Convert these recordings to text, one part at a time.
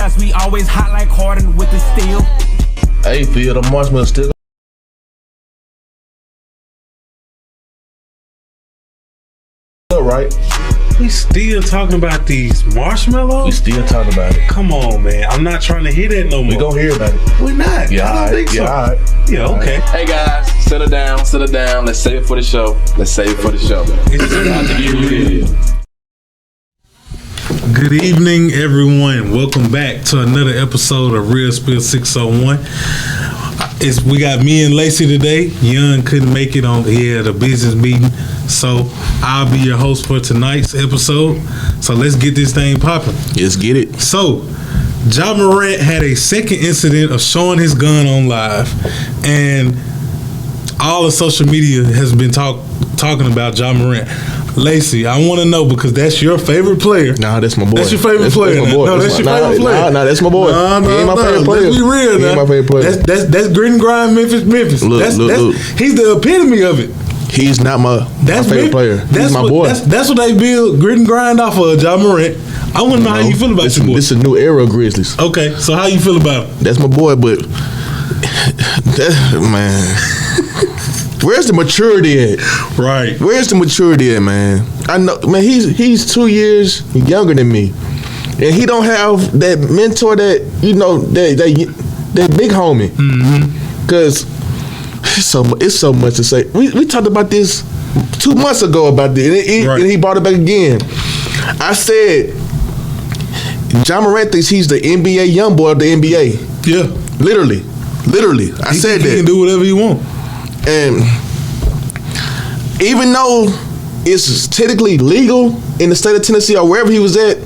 us, we always hot like Harden with the steel. Hey, Phil, the marshmallow still right? We still talking about these marshmallows? We still talking about it. Come on, man. I'm not trying to hear that no more. We gonna hear about it. We're not. Yeah, I don't think so. Yeah, all right. Yeah, okay. Hey guys, settle down. Let's save it for the show. Good evening, everyone. Welcome back to another episode of Real Spill 601. We got me and Lacey today. Yuan couldn't make it on. He had a business meeting, so I'll be your host for tonight's episode. So let's get this thing popping. Let's get it. So, Ja Morant had a second incident of showing his gun on live, and all of social media has been talking about Ja Morant. Lacey, I want to know, because that's your favorite player. Nah, that's my boy. That's your favorite player. That's my boy. No, that's your favorite player. Nah, that's my boy. He ain't my favorite player. Let's be real now. He ain't my favorite player. That's grit and grind Memphis. Look. He's the epitome of it. He's not my favorite player. He's my boy. That's what they build grit and grind off of, Ja Morant. I want to know how you feel about your boy. This is a new era of Grizzlies. Okay, so how you feel about him? That's my boy, but man, where's the maturity at? Right. Where's the maturity at, man? I know, man. He's 2 years younger than me, and he don't have that mentor that that big homie. Because it's so much to say. We talked about this 2 months ago about this, and he brought it back again. I said, Ja Morant thinks he's the NBA young boy of the NBA. Yeah, literally. I said that he can do whatever he wants. And even though it's technically legal in the state of Tennessee or wherever he was at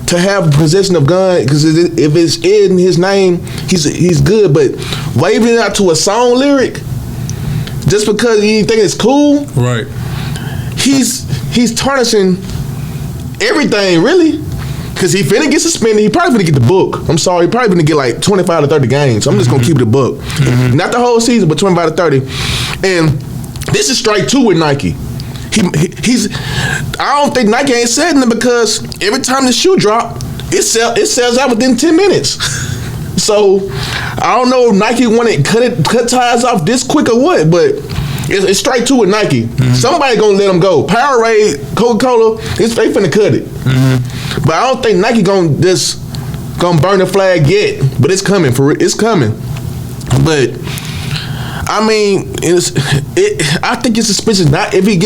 to have possession of gun, because if it's in his name, he's good. But waving it out to a song lyric just because you think it's cool, right? He's tarnishing everything, really. Because he finna get suspended. He probably finna get the book. I'm sorry. He probably finna get like 25 to 30 games. So I'm just gonna keep the book. Not the whole season, but 25 to 30. And this is strike 2 with Nike. He's. I don't think Nike ain't setting it, because every time the shoe drop, it sells out within 10 minutes. So I don't know if Nike want to cut ties off this quick or what, but it's strike 2 with Nike. Somebody gonna let them go. Powerade, Coca-Cola, they finna cut it. But I don't think Nike gonna burn the flag yet. But it's coming it's coming. But I mean, I think it's suspicious. Not if he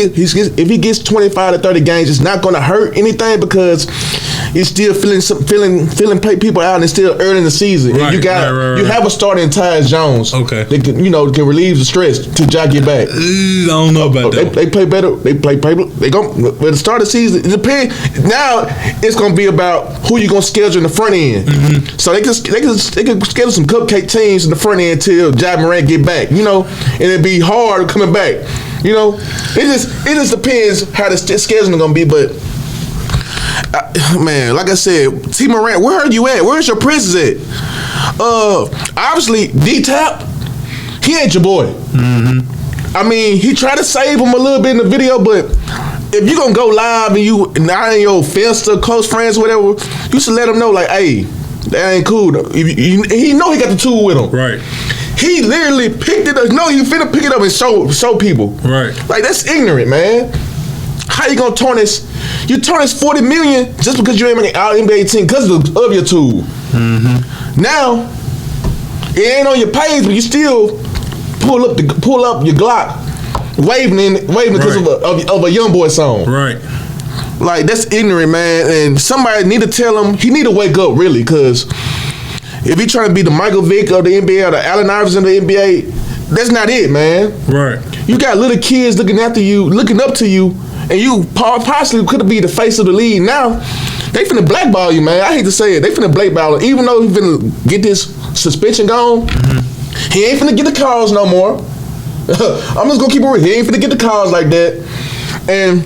gets 25 to 30 games, it's not gonna hurt anything, because he's still feeling people out, and it's still early in the season. Right, and you have a starter in Tyus Jones. Okay, they can relieve the stress to Ja get back. I don't know about that. They play better. They go at the start of the season. It depends. Now it's gonna be about who you gonna schedule in the front end. So they can schedule some cupcake teams in the front end till Ja Morant get back. And it'd be hard coming back. It just depends how the scheduling gonna be. But man, like I said, T Morant, where are you at? Where's your presence at? Obviously D-Tap, he ain't your boy. I mean, he tried to save him a little bit in the video, but if you gonna go live and you not in your Finsta, close friends, whatever, you should let him know, like, hey, that ain't cool. He know he got the tool with him. Right. He literally picked it up. No, you finna pick it up and show people. Right. Like, that's ignorant, man. How you gonna tarnish? You tarnish $40 million just because you ain't making our NBA team because of your tool. Now, it ain't on your page, but you still pull up your Glock, waving because of a young boy song. Right. Like, that's ignorant, man. And somebody need to tell him, he need to wake up, really, because if he trying to be the Michael Vick of the NBA or the Allen Iverson of the NBA, that's not it, man. Right. You got little kids looking up to you, and you possibly could be the face of the league. Now, they finna blackball you, man. I hate to say it. They finna blackball him. Even though he finna get this suspension gone, he ain't finna get the calls no more. I'm just gonna keep it real. He ain't finna get the calls like that. And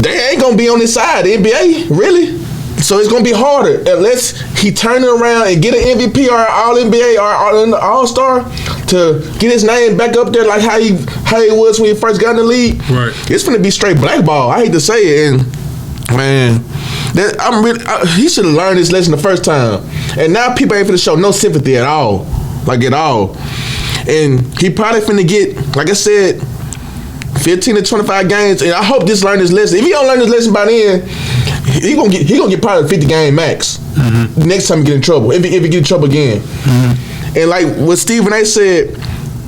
they ain't gonna be on his side, the NBA, really. So it's gonna be harder unless he turn it around and get an MVP or All NBA or All-Star to get his name back up there like how he was when he first got in the league. Right. It's gonna be straight blackball. I hate to say it, and man, He should have learned this lesson the first time. And now people ain't finna show no sympathy at all. Like at all. And he probably finna get, like I said, 15 to 25 games. And I hope this learn this lesson. If he don't learn this lesson by then, he gonna get probably 50 game max. Next time he get in trouble. If he get in trouble again. And like what Stephen A said,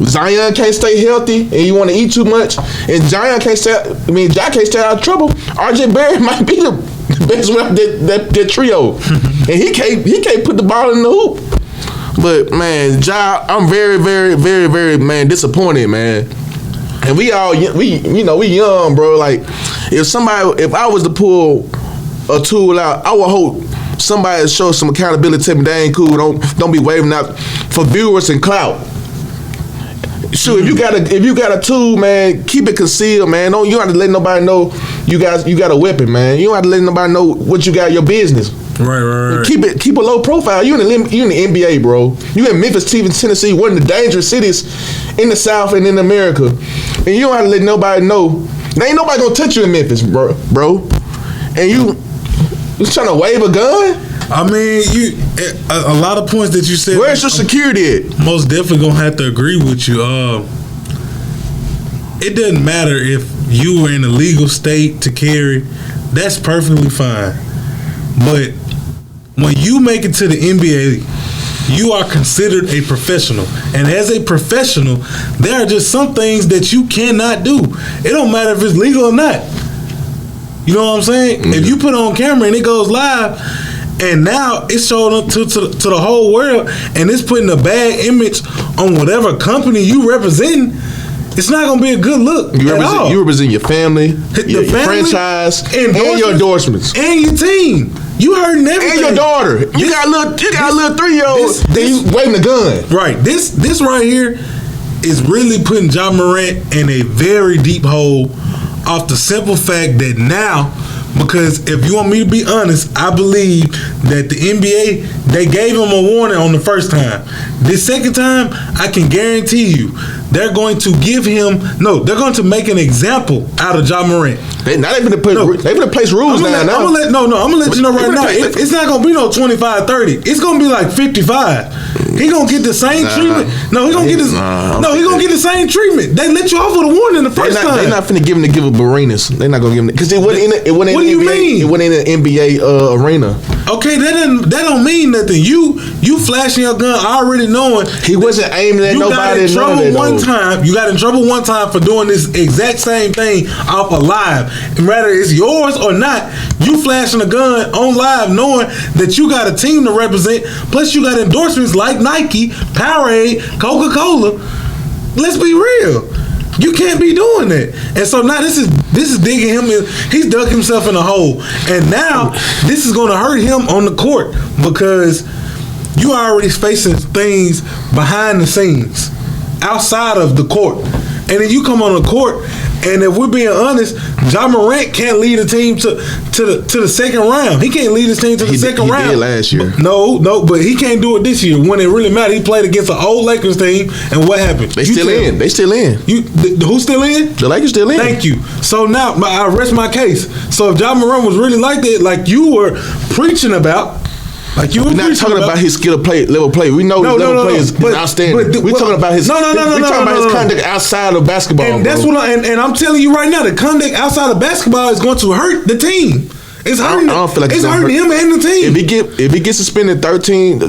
Zion can't stay healthy and you want to eat too much, and Zion can't stay. Ja can't stay out of trouble. RJ Barrett might be the best one out that trio, and he can't put the ball in the hoop. But man, Ja, I'm very, very, very, very disappointed, man. And we young, bro. Like if I was to pull a tool out, I would hope somebody show some accountability. Tell me they ain't cool. Don't be waving out for viewers and clout. Sure, if you got a tool, man, keep it concealed, man. You don't have to let nobody know you got a weapon, man. You don't have to let nobody know what you got in your business. Right. Keep a low profile. You in the NBA, bro. You in Memphis, Tennessee, one of the dangerous cities in the South and in America, and you don't have to let nobody know. There ain't nobody gonna touch you in Memphis, bro. And you trying to wave a gun? I mean, a lot of points that you said. Where's your security at? Most definitely gonna have to agree with you. It doesn't matter if you were in a legal state to carry. That's perfectly fine. But when you make it to the NBA, you are considered a professional. And as a professional, there are just some things that you cannot do. It don't matter if it's legal or not. You know what I'm saying? If you put it on camera and it goes live, and now it's showing up to the whole world, and it's putting a bad image on whatever company you represent, it's not going to be a good look at all. You represent your family, your franchise, and your endorsements. And your team. You hurting everything. And your daughter. You got a little 3-year-old that you waving a gun. Right. This right here is really putting Ja Morant in a very deep hole off the simple fact that now, because if you want me to be honest, I believe that the NBA, they gave him a warning on the first time. This second time, I can guarantee you, they're going to they're going to make an example out of Ja Morant. They're going to place rules now. I'm going to let you know right now, it's not going to be no 25-30. It's going to be like 55. He going to get the same treatment. He going to get the same treatment. They let you off with a warning the first time. They're not finna give up arenas. They're not going to give him because it wasn't in what do you mean? It wasn't in an NBA arena. Okay, that don't mean nothing. You flashing your gun already knowing he wasn't aiming at nobody. You got in trouble one time for doing this exact same thing off of live. And whether it's yours or not, you flashing a gun on live knowing that you got a team to represent, plus you got endorsements like Nike, Powerade, Coca-Cola. Let's be real. You can't be doing that. And so now this is digging him in. He's dug himself in a hole. And now this is going to hurt him on the court because you are already facing things behind the scenes, outside of the court. And then you come on the court, and if we're being honest, Ja Morant can't lead a team to the second round. He can't lead his team to the second round. He did last year. No, but he can't do it this year. When it really mattered, he played against an old Lakers team, and what happened? They still in. Who's still in? The Lakers still in. Thank you. So now I rest my case. So if Ja Morant was really like that, like you were preaching about. We're not talking about his level play. We know his level play is outstanding. We're talking about his conduct outside of basketball. And that's what I'm telling you right now. The conduct outside of basketball is going to hurt the team. It's hurting. I don't feel like it's hurting him and the team. If he gets suspended 15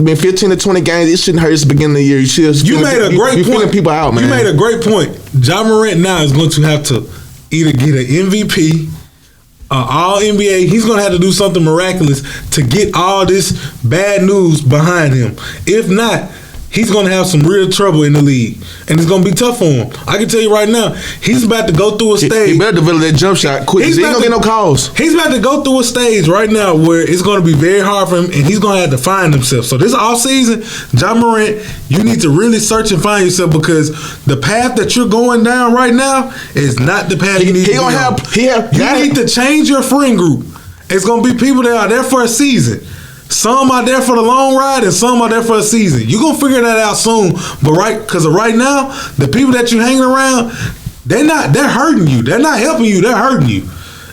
to 20 games, it shouldn't hurt us at the beginning of the year. You made a great point. Feeling people out, man. You made a great point. Ja Morant now is going to have to either get an MVP. All NBA, he's going to have to do something miraculous to get all this bad news behind him. If not, he's going to have some real trouble in the league. And it's going to be tough for him. I can tell you right now, he's about to go through a stage. He better develop that jump shot quick. He ain't going to get no calls. He's about to go through a stage right now where it's going to be very hard for him, and he's going to have to find himself. So this offseason, Ja Morant, you need to really search and find yourself because the path that you're going down right now is not the path you need to go on. You need to change your friend group. It's going to be people that are there for a season. Some are there for the long ride and some are there for a season. You're going to figure that out soon. But because right now, the people that you're hanging around, they're hurting you. They're not helping you. They're hurting you.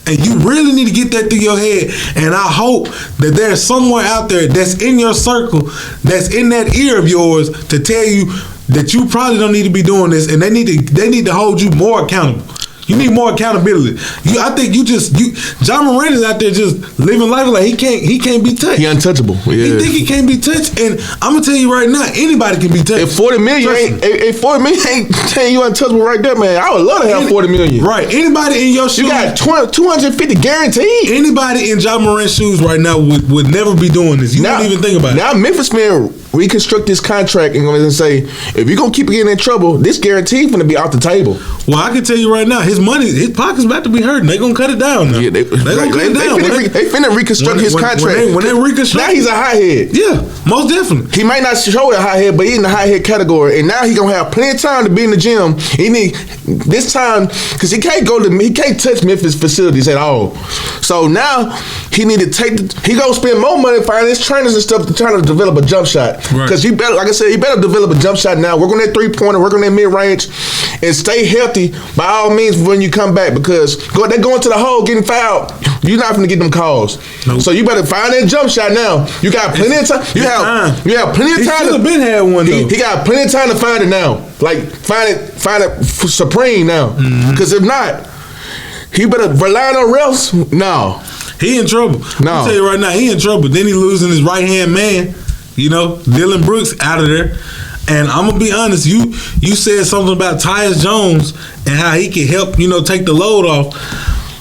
And you really need to get that through your head. And I hope that there's somewhere out there that's in your circle, that's in that ear of yours to tell you that you probably don't need to be doing this, and they need to hold you more accountable. You need more accountability. I think John Moran is out there just living life like he can't be touched. He untouchable. Yeah. He think he can't be touched, and I'm gonna tell you right now, anybody can be touched. If 40 million ain't telling you untouchable right there, man, I would love to have 40 million. Right. Anybody in your shoes, you got 250 guaranteed. Anybody in John Moran's shoes right now would never be doing this. You don't even think about it. Now Memphis man reconstruct this contract and gonna say, if you're gonna keep getting in trouble, this guarantee gonna be off the table. Well, I can tell you right now, his pocket's about to be hurting. They gonna cut it down now. Yeah, they finna reconstruct his contract. When they reconstruct, now he's a high head. Yeah, most definitely. He might not show a high head, but he's in the high head category, and now he gonna have plenty of time to be in the gym. He need this time because he can't touch Memphis facilities at all. So now he need to he gonna spend more money finding his trainers and stuff to try to develop a jump shot. Because he better, like I said, he better develop a jump shot now. Work on that 3-pointer, work on that mid range, and stay healthy by all means when you come back. Because they're going to the hole getting fouled. You're not gonna get them calls. Nope. So you better find that jump shot now. You got plenty of time. You have plenty of time. He should have been had one though. He got plenty of time to find it now. Like find it supreme now. Because if not, he better rely on refs. No. He in trouble. No. I'll tell you right now, he in trouble. Then he losing his right hand man. You know, Dylan Brooks out of there. And I'm gonna be honest, you said something about Tyus Jones and how he can help, take the load off.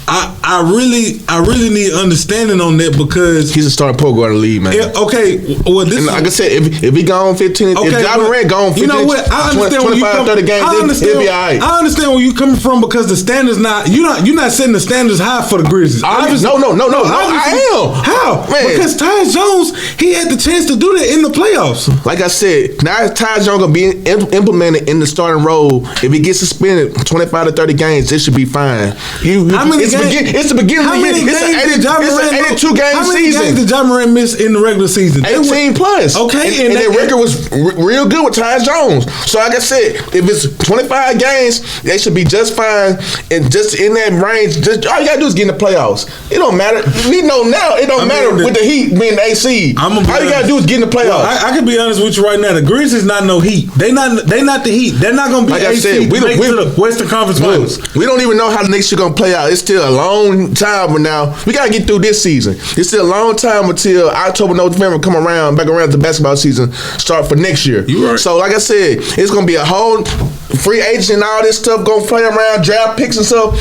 I really need understanding on that because he's a starting point guard in the league, man. Okay, well this like I said, if he gone 15, if John Moran gone 15, you know what? I understand 25, 30 games, he'll be all right. I understand where you coming from because the standards you're not setting the standards high for the Grizzlies. No, I am. How? Man. Because Tyus Jones, he had the chance to do that in the playoffs. Like I said, now Tyus Jones gonna be implemented in the starting role. If he gets suspended 25 to 30 games, this should be fine. It's the beginning of the year. It's an 82 game season. How many games did John Moran miss in the regular season? 18 plus. Okay. And their record was real good with Tyus Jones. So like I said, if it's 25 games, they should be just fine and just in that range. Just all you gotta do is get in the playoffs. It don't matter. We know now it don't matter with the Heat being the AC. All you gotta do is get in the playoffs. Well, I can be honest with you right now. The Grizzlies not no Heat. They not the Heat. They're not gonna be AC. We to the Western Conference Finals. We don't even know how the next year gonna play out. It's still a long time from now. We gotta get through this season. It's still a long time until October, November come around, back around the basketball season start for next year. You right. So like I said, it's gonna be a whole free agent and all this stuff gonna play around, draft picks and stuff.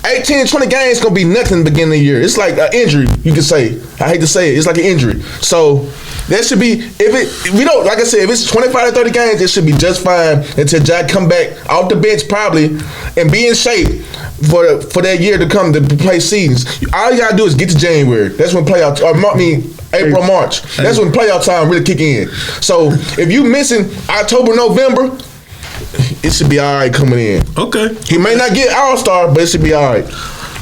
18 to 20 games gonna be nothing at the beginning of the year. It's like an injury, you can say. I hate to say it. It's like an injury. So that should be like I said, if it's 25 to 30 games, it should be just fine until Jack come back off the bench probably and be in shape for that year to come to play seasons. All you gotta do is get to January. That's when playoff April, March. That's when playoff time really kick in. So if you missing October, November, it should be all right coming in. Okay. He may not get All-Star, but it should be all right.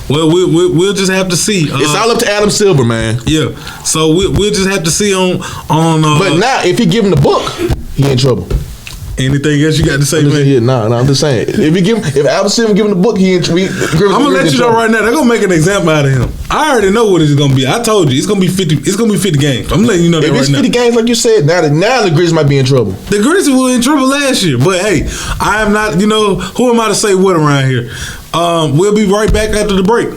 Well, we'll just have to see. It's all up to Adam Silver, man. Yeah. So we'll just have to see on. But now, if he give him the book, he in trouble. Anything else you got to say, man? Yeah, no, I'm just saying. If Adam Silver give him the book, he in trouble. I'm gonna let you know right now. They're gonna make an example out of him. I already know what it's gonna be. I told you it's gonna be 50. It's gonna be 50 games. I'm letting you know that right now. If it's 50 games, like you said, now the Grizzlies might be in trouble. The Grizzlies were in trouble last year, but hey, I am not. Who am I to say what around here? We'll be right back after the break.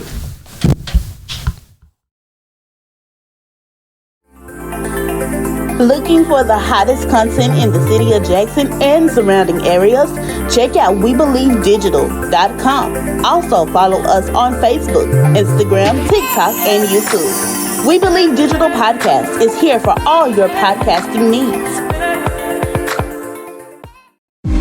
Looking for the hottest content in the city of Jackson and surrounding areas? Check out WeBelieveDigital.com. Also follow us on Facebook, Instagram, TikTok, and YouTube. We Believe Digital Podcast is here for all your podcasting needs.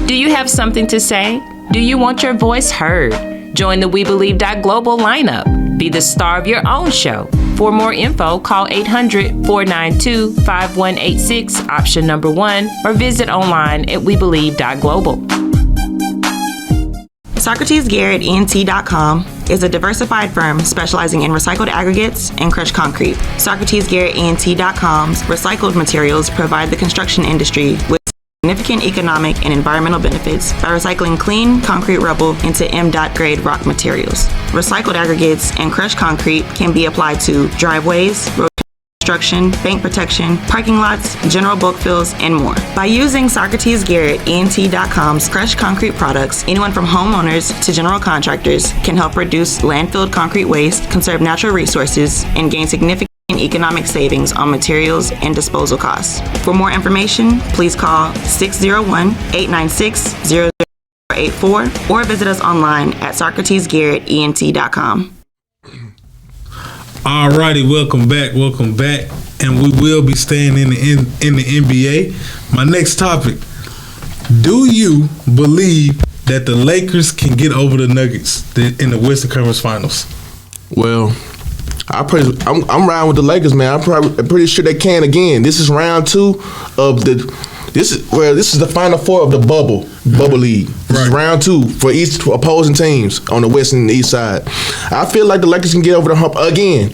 Do you have something to say? Do you want your voice heard? Join the We Believe Global lineup. Be the star of your own show. For more info, call 800-492-5186, option number 1, or visit online at webelieve.global. SocratesGarrettENT.com is a diversified firm specializing in recycled aggregates and crushed concrete. SocratesGarrettENT.com's recycled materials provide the construction industry with significant economic and environmental benefits by recycling clean concrete rubble into M.Dot grade rock materials. Recycled aggregates and crushed concrete can be applied to driveways, road construction, bank protection, parking lots, general bulk fills, and more. By using Socrates Garrett ENT.com's crushed concrete products, anyone from homeowners to general contractors can help reduce landfilled concrete waste, conserve natural resources, and gain significant economic savings on materials and disposal costs. For more information, please call 601-896-0084 or visit us online at SocratesGarrettENT.com. Alrighty, welcome back, and we will be staying in the NBA. My next topic: do you believe that the Lakers can get over the Nuggets in the Western Conference Finals? Well, I'm riding with the Lakers, man. I'm pretty sure they can again. This is round 2 of this is the final 4 of the bubble league. This is round 2 for each opposing teams on the west and the east side. I feel like the Lakers can get over the hump again.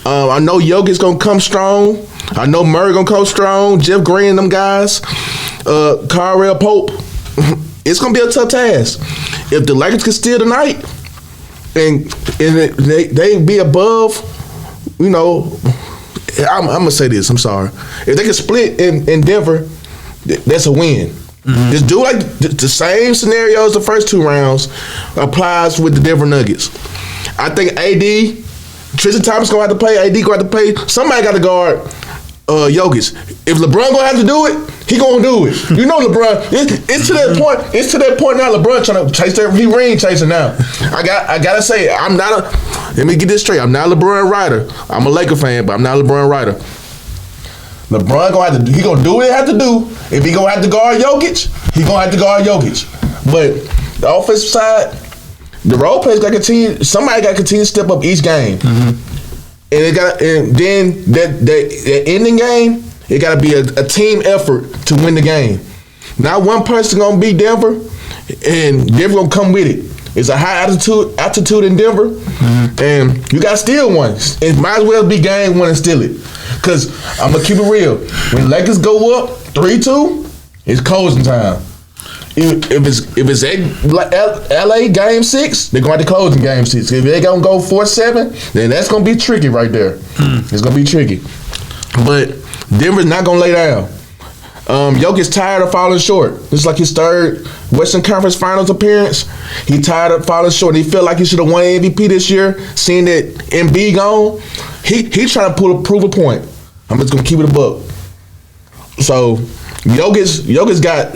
I know Jokic's gonna come strong. I know Murray gonna come strong. Jeff Green, them guys. Carrell Pope. It's gonna be a tough task. If the Lakers can steal tonight, and they be above, I'm gonna say this. I'm sorry. If they can split in Denver, that's a win. Mm-hmm. Just do like the same scenarios the first 2 rounds applies with the Denver Nuggets. I think AD, Tristan Thompson gonna have to play. AD gonna have to play. Somebody got to guard Jokic. If LeBron gonna have to do it, he gonna do it. You know LeBron. It's to that point. It's to that point now. LeBron trying to chase that. He ring chasing now. I gotta say, let me get this straight. I'm not a LeBron Ryder. I'm a Laker fan, but I'm not a LeBron Ryder. LeBron gonna have to. He gonna do what he have to do. If he gonna have to guard Jokic, he gonna have to guard Jokic. But the offensive side, the role players got to continue. Somebody got to continue to step up each game. Mm-hmm. And then that ending game, it got to be a team effort to win the game. Not one person gonna beat Denver, and Denver gonna come with it. It's a high altitude in Denver, mm-hmm. and you got to steal one. It might as well be game 1 and steal it. Cause I'm gonna keep it real. When Lakers go up 3-2, it's closing time. If it's LA game 6, they're going to close in game 6. If they gonna go 4-7, then that's gonna be tricky right there. It's gonna be tricky. But Denver's not gonna lay down. Jokic's tired of falling short. This is like his 3rd Western Conference Finals appearance. He tired of falling short. He felt like he should have won MVP this year. Seeing that Embiid gone, he trying to prove a point. I'm just gonna keep it a buck. So Jokic got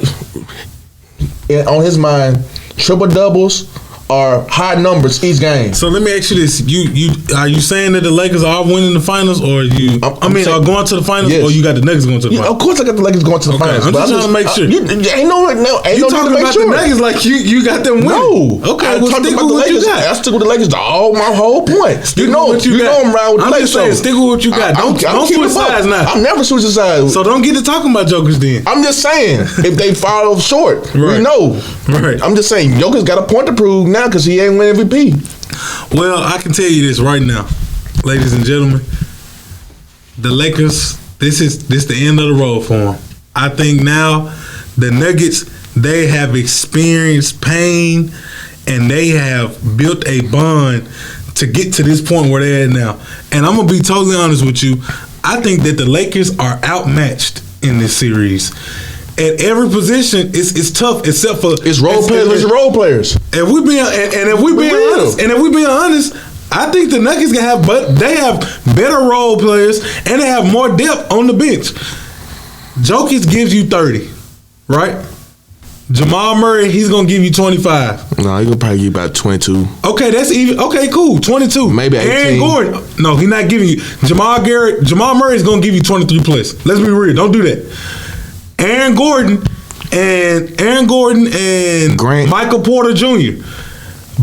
on his mind triple doubles or high numbers each game. So let me ask you this: you are you saying that the Lakers are winning the finals, or are going to the finals, yes. Or you got the Nuggets going to the finals? Of course, I got the Lakers going to the finals. I'm just trying to make sure. Ain't no talking about the Nuggets like you got them winning. No, okay. Well, stick with what you got. I stick with the Lakers. My whole point. Stick with what you got. I'm around with the Lakers. I'm just saying, stick with what you got. Don't switch sides now. I'm never switching sides. So don't get to talking about Jokers then. I'm just saying, if they fall short, we know. Right. I'm just saying, Joker's got a point to prove now because he ain't win MVP. Well, I can tell you this right now, ladies and gentlemen. The Lakers, this is the end of the road for them. I think now the Nuggets, they have experienced pain and they have built a bond to get to this point where they're at now. And I'm going to be totally honest with you. I think that the Lakers are outmatched in this series. At every position, it's tough except for it's role players. If we being honest, I think the Nuggets can have, but they have better role players and they have more depth on the bench. Jokic gives you 30, right? Jamal Murray, he's gonna give you 25. No, he's gonna probably give you about 22. Okay, that's even. Okay, cool, 22. Maybe 18. Aaron Gordon, no, he's not giving you. Jamal Murray is gonna give you 23 plus. Let's be real. Don't do that. Aaron Gordon and Grant. Michael Porter Jr.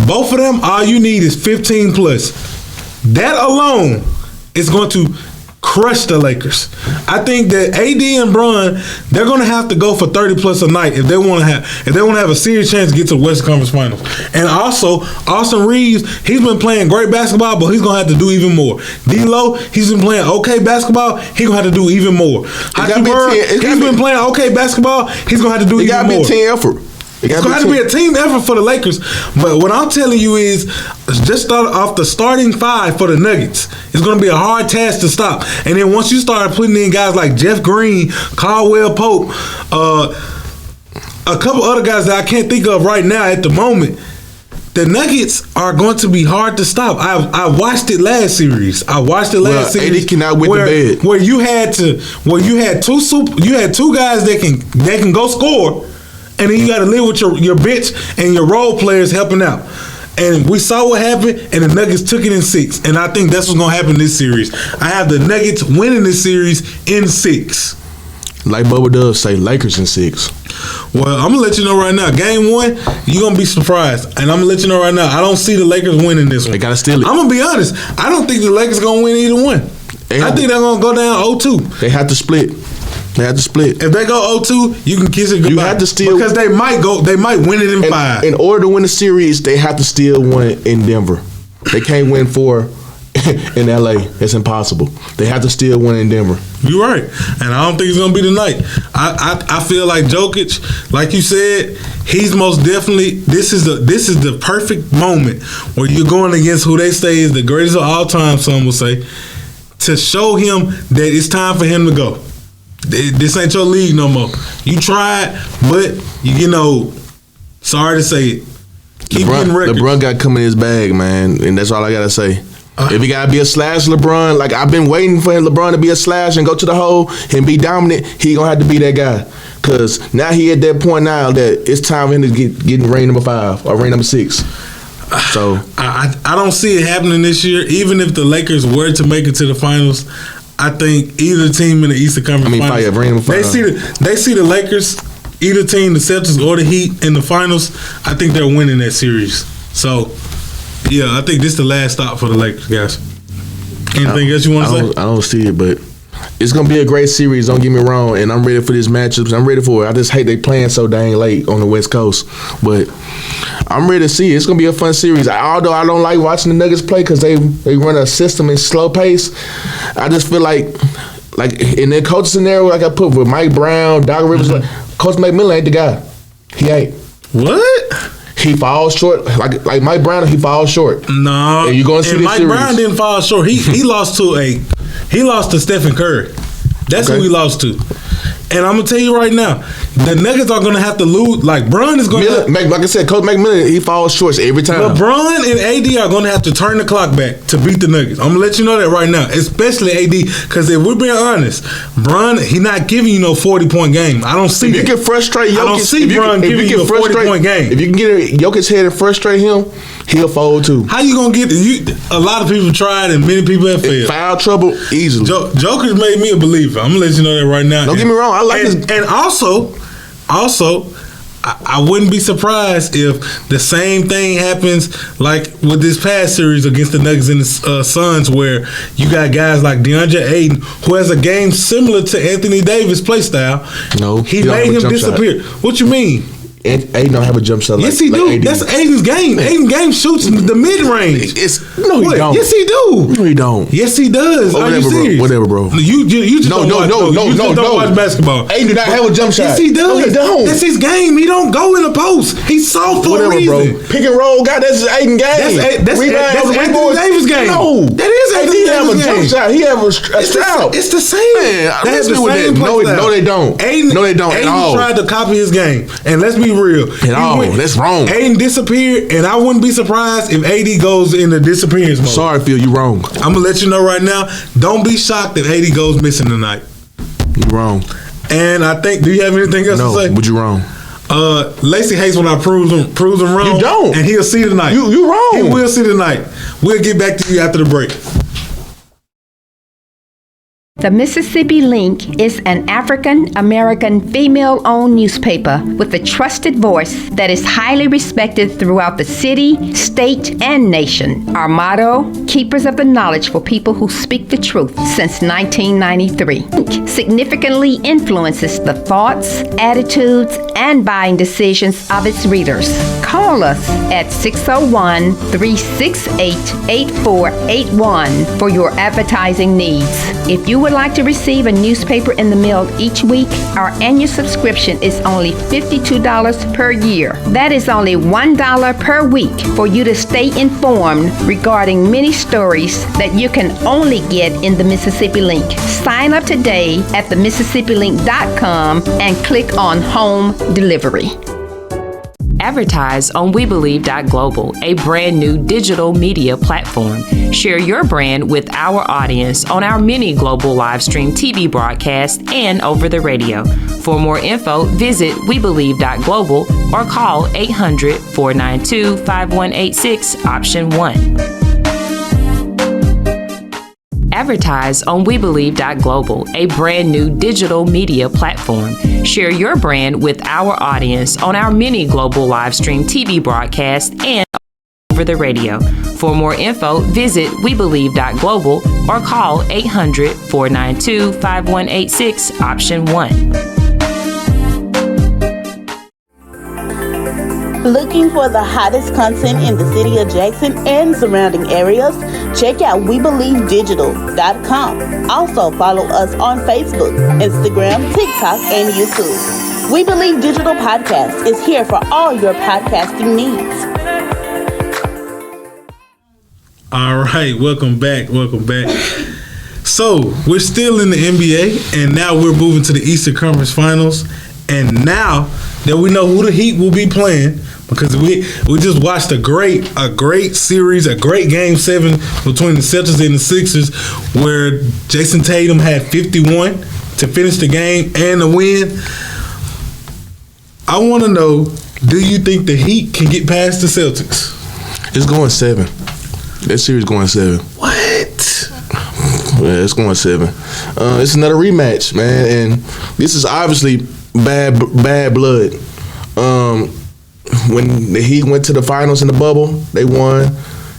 Both of them, all you need is 15 plus. That alone is going to crush the Lakers. I think that AD and Bron, they're going to have to go for 30 plus a night if they want to have a serious chance to get to the Western Conference Finals. And also, Austin Reeves, he's been playing great basketball, but he's going to have to do even more. D-Lo, he's been playing okay basketball, he's going to have to do even more. Hakeem Bird, he's been playing okay basketball, he's going to have to do even more. It got to be a team effort. It's going to have to be a team effort for the Lakers. But what I'm telling you is, just start off the starting five for the Nuggets. It's going to be a hard task to stop. And then once you start putting in guys like Jeff Green, Caldwell Pope, a couple other guys that I can't think of right now at the moment, the Nuggets are going to be hard to stop. I watched it last series. AD cannot win the bed. Where you had two guys that can go score. And then you got to live with your bench and your role players helping out. And we saw what happened, and the Nuggets took it in 6. And I think that's what's going to happen this series. I have the Nuggets winning this series in 6. Like Bubba does say, Lakers in 6. Well, I'm going to let you know right now. Game 1, you're going to be surprised. And I'm going to let you know right now, I don't see the Lakers winning this one. They got to steal it. I'm going to be honest. I don't think the Lakers going to win either one. I think they're going to go down 0-2. They have to split. If they go 0-2, you can kiss it goodbye. You have to steal because they might win it in 5. In order to win the series, they have to steal one in Denver. They can't win 4 in LA. It's impossible. They have to steal one in Denver. You're right, and I don't think it's gonna be tonight. I feel like Jokic, like you said, he's most definitely. This is the perfect moment where you're going against who they say is the greatest of all time. Some will say, to show him that it's time for him to go. This ain't your league no more. You tried, but sorry to say it. Keep getting records. LeBron got to come in his bag, man, and that's all I gotta say. If he gotta be a slash LeBron, like I've been waiting for LeBron to be a slash and go to the hole and be dominant, he gonna have to be that guy. Cause now he at that point now that it's time for him to get ring number 5 or ring number 6. So I don't see it happening this year. Even if the Lakers were to make it to the finals, I think either team in the Eastern Conference Finals, they see the Lakers, either team, the Celtics or the Heat in the finals. I think they're winning that series. So, yeah, I think this is the last stop for the Lakers, guys. Anything else you want to say? I don't see it, but it's gonna be a great series. Don't get me wrong, and I'm ready for this matchups. I'm ready for it. I just hate they playing so dang late on the West Coast, but I'm ready to see it. It's gonna be a fun series. Although I don't like watching the Nuggets play because they run a system in slow pace. I just feel like in their coach scenario, like I put with Mike Brown, Doc Rivers, Coach McMillan ain't the guy. He ain't. What? He falls short, like Mike Brown. He falls short. No, and you're gonna see this Mike series. Brown didn't fall short. He lost to Stephen Curry. That's who he lost to. And I'm gonna tell you right now, the Nuggets are gonna have to lose. Like Bron is gonna, like I said, Coach McMillan, he falls short every time. LeBron and AD are gonna have to turn the clock back to beat the Nuggets. I'm gonna let you know that right now, especially AD, because if we're being honest, Bron, he not giving you no 40-point game. I don't see. If you can frustrate Jokic, I don't see Bron giving you a 40-point game. If you can get Jokic's head and frustrate him, he'll fold too. How you gonna get? A lot of people tried and many people have failed. Foul trouble easily. Joker's made me a believer. I'm gonna let you know that right now. Don't get me wrong. I like his. And also, I wouldn't be surprised if the same thing happens like with this past series against the Nuggets and the Suns, where you got guys like DeAndre Ayton, who has a game similar to Anthony Davis' play style. No, he made him disappear. What you mean? Ayton don't have a jump shot. Yes, he do. AD. That's Ayton's game. Ayton's game shoots the mid range. No, he don't. Yes, he do. No, he don't. Yes, he does. Are you serious? Whatever, bro. You just don't watch basketball. Ayton do not have a jump shot. Yes, he does. No, he don't. That's his game. He don't go in the post. He's soft for a reason. Bro. Pick and roll guy. That's Ayton game. That's Anthony Davis game. No, that is Anthony Davis game. He have a jump shot. He have a strout. It's the same. Man, let's be with that. No, they don't. No, they don't. Ayton tried to copy his game, and let's be real. That's wrong. Ayton disappeared, and I wouldn't be surprised if AD goes into disappearance mode. Sorry, Phil, you wrong. I'm gonna let you know right now. Don't be shocked if AD goes missing tonight. You wrong. And I think, do you have anything else to say? No, but you wrong. Lacey hates when I prove him wrong. You don't. And he'll see tonight. You wrong. He will see tonight. We'll get back to you after the break. The Mississippi Link is an African-American female-owned newspaper with a trusted voice that is highly respected throughout the city, state, and nation. Our motto, keepers of the knowledge for people who speak the truth, since 1993. Link significantly influences the thoughts, attitudes, and buying decisions of its readers. Call us at 601-368-8481 for your advertising needs. If you would like to receive a newspaper in the mail each week, our annual subscription is only $52 per year. That is only $1 per week for you to stay informed regarding many stories that you can only get in the Mississippi Link. Sign up today at themississippiLink.com and click on Home Delivery. Advertise on WeBelieve.global, a brand new digital media platform. Share your brand with our audience on our many global live stream TV broadcasts and over the radio. For more info, visit WeBelieve.global or call 800-492-5186, option 1. Advertise on WeBelieve.global, a brand new digital media platform. Share your brand with our audience on our many global live stream TV broadcasts and over the radio. For more info, visit WeBelieve.global or call 800-492-5186, option 1. Looking for the hottest content in the city of Jackson and surrounding areas? Check out WeBelieveDigital.com. Also follow us on Facebook, Instagram, TikTok, and YouTube. We Believe Digital Podcast is here for all your podcasting needs. All right, welcome back. So, we're still in the NBA, and now we're moving to the Eastern Conference Finals. And now that we know who the Heat will be playing, because we just watched a great series, a great Game 7 between the Celtics and the Sixers, where Jason Tatum had 51 to finish the game and the win. I want to know, do you think the Heat can get past the Celtics? It's going 7. That series going 7. What? Yeah, it's going 7. It's another rematch, man, and this is obviously bad blood. When the Heat went to the finals in the bubble, they won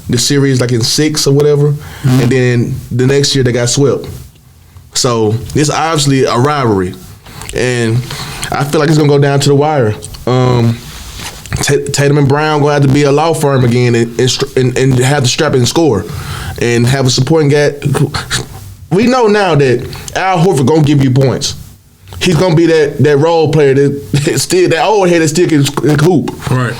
the series like in 6 or whatever, and then the next year they got swept. So it's obviously a rivalry, and I feel like it's gonna go down to the wire. Tatum and Brown gonna have to be a law firm again and have to strap and score, and have a supporting guy. We know now that Al Horford gonna give you points. He's gonna be that role player that old head that still can hoop. Right.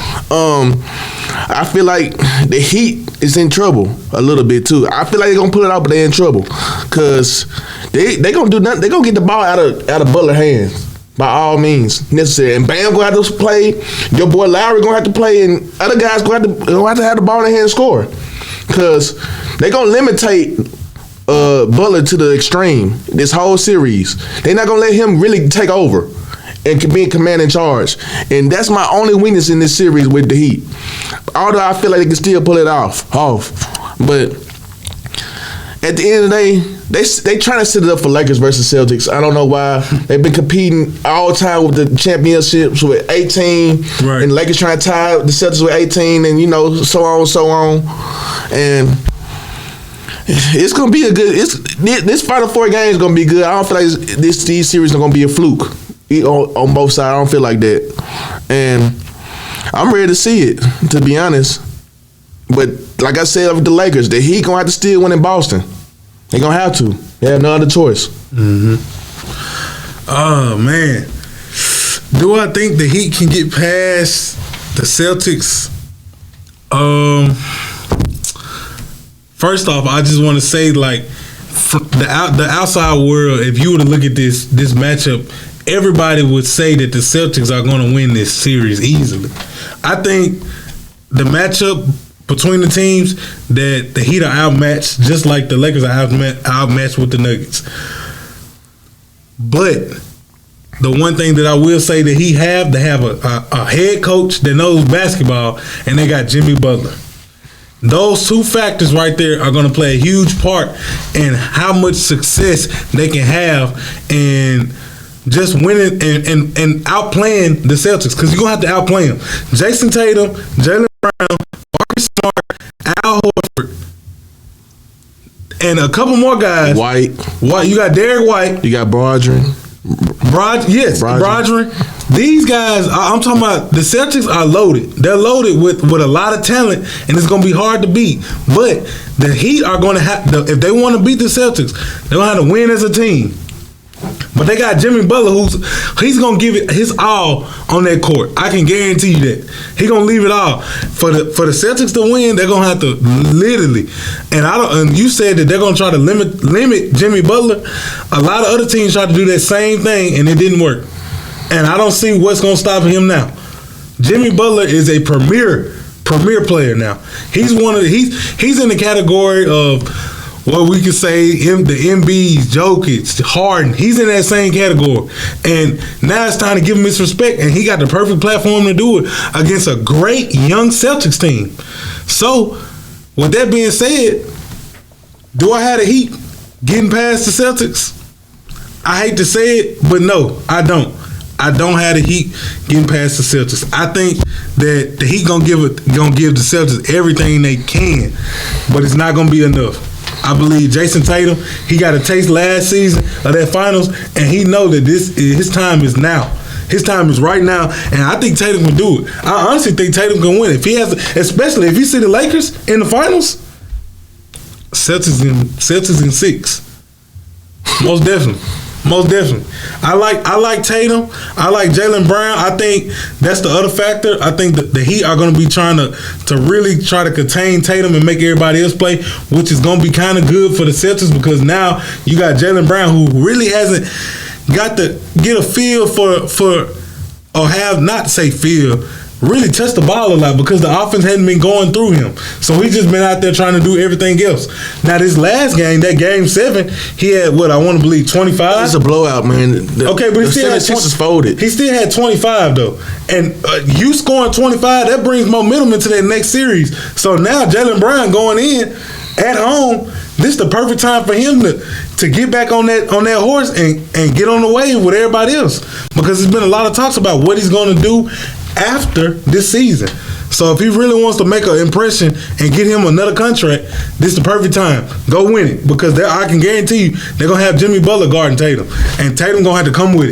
I feel like the Heat is in trouble a little bit too. I feel like they're gonna pull it out, but they're in trouble because they gonna do nothing. They gonna get the ball out of Butler's hands by all means necessary. And Bam gonna have to play. Your boy Lowry gonna have to play, and other guys gonna have to have the ball in their hand and score because they gonna limitate Butler to the extreme this whole series. They're not gonna let him really take over and be in command and charge. And that's my only weakness in this series with the Heat. Although I feel like they can still pull it off. But at the end of the day, they trying to set it up for Lakers versus Celtics. I don't know why. They've been competing all the time with the championships with 18, right. And the Lakers trying to tie the Celtics with 18, and so on. And it's gonna be this Final Four game is gonna be good. I don't feel like these series are gonna be a fluke on both sides. I don't feel like that, and I'm ready to see it, to be honest. But like I said with the Lakers, the Heat gonna have to still win in Boston. They gonna have to. They have no other choice. Mm-hmm. Oh man, do I think the Heat can get past the Celtics? First off, I just want to say, like, the outside world, if you were to look at this matchup, everybody would say that the Celtics are going to win this series easily. I think the matchup between the teams, that the Heat are outmatched, just like the Lakers are outmatched with the Nuggets. But the one thing that I will say that they have a head coach that knows basketball, and they got Jimmy Butler. Those two factors right there are going to play a huge part in how much success they can have in just winning and outplaying the Celtics, because you're going to have to outplay them. Jason Tatum, Jaylen Brown, Marcus Smart, Al Horford, and a couple more guys. White. You got Derek White. You got Broderick. Broderick. These guys, I'm talking about the Celtics are loaded. They're loaded with a lot of talent, and it's going to be hard to beat. But the Heat are going to have, if they want to beat the Celtics, they're going to have to win as a team. But they got Jimmy Butler, he's going to give it his all on that court. I can guarantee you that. He's going to leave it all. For the Celtics to win, they're going to have to literally. And you said that they're going to try to limit Jimmy Butler. A lot of other teams tried to do that same thing, and it didn't work. And I don't see what's going to stop him now. Jimmy Butler is a premier player now. He's he's in the category of what we could say the Embiid, Jokic, Harden. He's in that same category. And now it's time to give him his respect, and he got the perfect platform to do it against a great young Celtics team. So, with that being said, do I have the Heat getting past the Celtics? I hate to say it, but no, I don't. I don't have the Heat getting past the Celtics. I think that the Heat gonna give the Celtics everything they can, but it's not gonna be enough. I believe Jason Tatum, he got a taste last season of that finals, and he know that his time is now. His time is right now, and I think Tatum can do it. I honestly think Tatum can win. Especially if you see the Lakers in the finals, Celtics in 6. Most definitely. I like Tatum. I like Jaylen Brown. I think that's the other factor. I think that the Heat are going to be trying to really try to contain Tatum and make everybody else play, which is going to be kind of good for the Celtics, because now you got Jaylen Brown, who really hasn't got to get a feel for or have not to say feel, really touch the ball a lot, because the offense hadn't been going through him. So he's just been out there trying to do everything else. Now this last game, that game 7, he had what I want to believe 25. It's a blowout, man. Okay, but he still had 76 folded. He still had 25 though, and you scoring 25, that brings momentum into that next series. So now Jaylen Brown going in at home, this is the perfect time for him to get back on that horse and get on the wave with everybody else, because there's been a lot of talks about what he's going to do after this season. So if he really wants to make an impression and get him another contract, this is the perfect time. Go win it, because I can guarantee you they're going to have Jimmy Butler guarding Tatum, and Tatum going to have to come with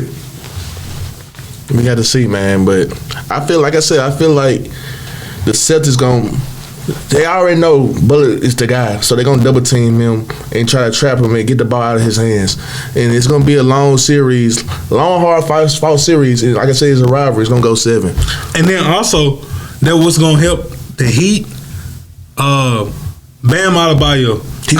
it. We got to see, man. But I feel like the Celtics they already know Butler is the guy, so they're going to double team him and try to trap him and get the ball out of his hands. And it's going to be a long series, hard fought series. And like I said, it's a rivalry. It's going to go 7. And then also, that what's going to help the Heat, Bam Adebayo. He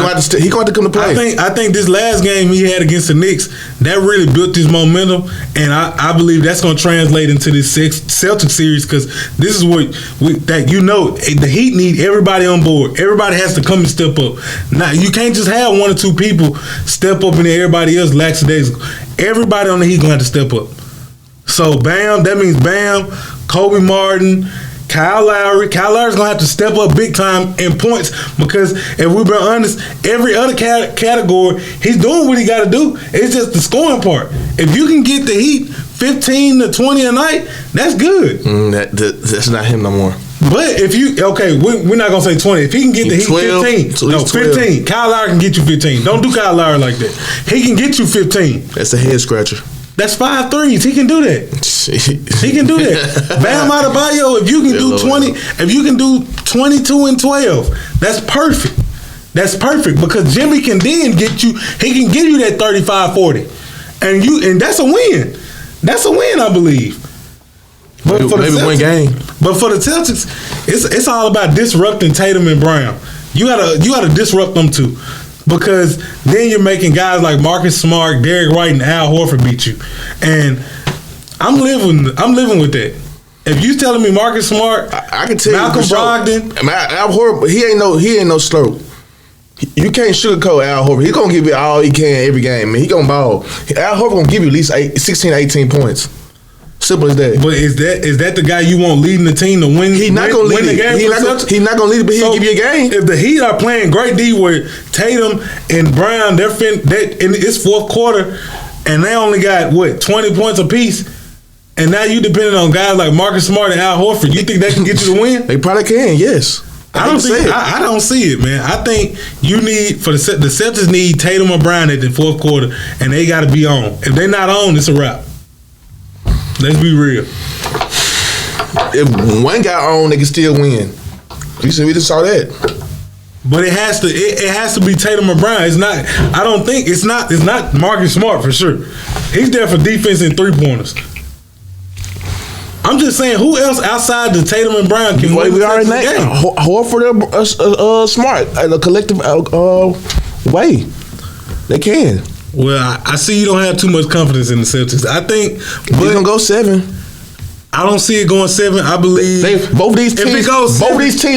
going to come to play. I think this last game he had against the Knicks, that really built his momentum, and I believe that's going to translate into this Celtics series, because this is what the Heat need everybody on board. Everybody has to come and step up. Now you can't just have 1 or 2 people step up and then everybody else lackadaisical. Everybody on the Heat going to have to step up. So Bam, that means Bam, Kobe Martin, Kyle Lowry's going to have to step up big time in points, because if we've been honest, every other category, he's doing what he got to do. It's just the scoring part. If you can get the Heat 15 to 20 a night, that's good. That's not him no more. But if we're not going to say 20. If he can get the Heat 12, 15. No, 15. Kyle Lowry can get you 15. Don't do Kyle Lowry like that. He can get you 15. That's a head scratcher. That's 5 threes. He can do that. He can do that. Bam Adebayo, if you can do 20, if you can do 22 and 12, that's perfect. That's perfect, because Jimmy can then get you. He can give you that 35-40, and that's a win. That's a win, I believe. But maybe for the Celtics, one game. But for the Celtics, it's all about disrupting Tatum and Brown. You gotta disrupt them too. Because then you're making guys like Marcus Smart, Derek White, and Al Horford beat you, and I'm living with that. If you telling me Marcus Smart, I can tell Malcolm you Brogdon, Al Horford, he ain't no slow. You can't sugarcoat Al Horford. He gonna give you all he can every game, man. He gonna ball. Al Horford gonna give you at least 16 to 18 points. Simple as that. But is that the guy you want leading the team to win? He's not gonna lead the game. He's not gonna lead it, but he'll give you a game. If the Heat are playing great D with Tatum and Brown, and it's fourth quarter, and they only got 20 points apiece, and now you depending on guys like Marcus Smart and Al Horford. You think they can get you the win? They probably can. Yes. I don't see it, man. I think you need the Celtics need Tatum or Brown at the fourth quarter, and they got to be on. If they're not on, it's a wrap. Let's be real. If one got on, they can still win. We just saw that. But it has to be Tatum or Brown. It's not. I don't think it's not Marcus Smart for sure. He's there for defense and 3-pointers. I'm just saying, who else outside the Tatum and Brown can win? We already named Horford, Smart, in a collective way. They can. Well, I see you don't have too much confidence in the Celtics. I think they're gonna go 7. I don't see it going 7. I believe both these teams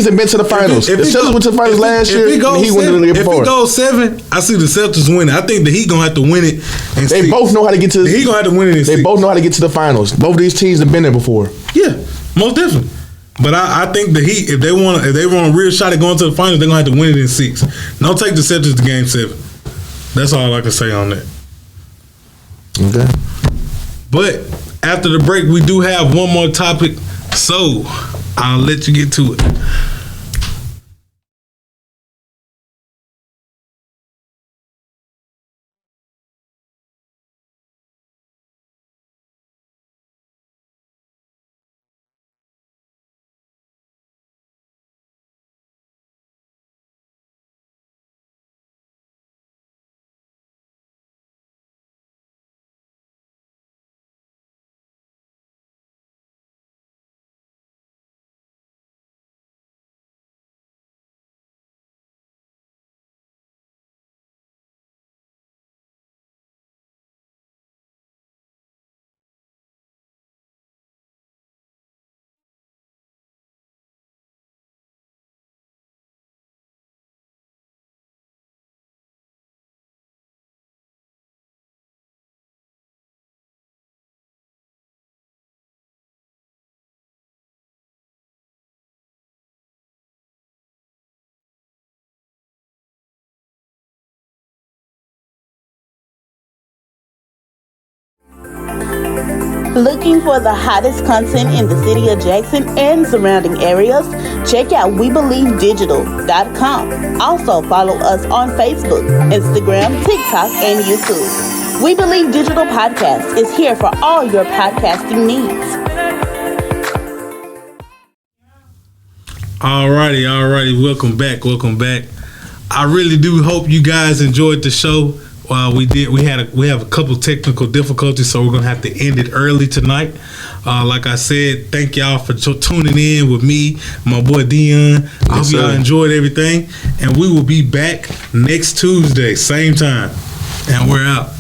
have been to the finals. The Celtics went to the finals last year. He went to the year before. If it goes 7, I see the Celtics winning. I think the Heat gonna have to win it. They both know how to get to. The Heat gonna have to win it. They both know how to get to the finals. Both these teams have been there before. Yeah, most definitely. But I think the Heat, if they want a real shot at going to the finals, they're gonna have to win it in 6. Don't take the Celtics to Game 7. That's all I can say on that. Okay. But after the break, we do have one more topic, so I'll let you get to it. Looking for the hottest content in the city of Jackson and surrounding areas? Check out WeBelieveDigital.com. Also follow us on Facebook, Instagram, TikTok, and YouTube. We Believe Digital Podcast is here for all your podcasting needs. Alrighty. Welcome back. I really do hope you guys enjoyed the show. We have a couple technical difficulties, so we're gonna have to end it early tonight. Like I said, thank y'all for tuning in with me, my boy Deon. I hope y'all enjoyed everything, and we will be back next Tuesday, same time, and we're out.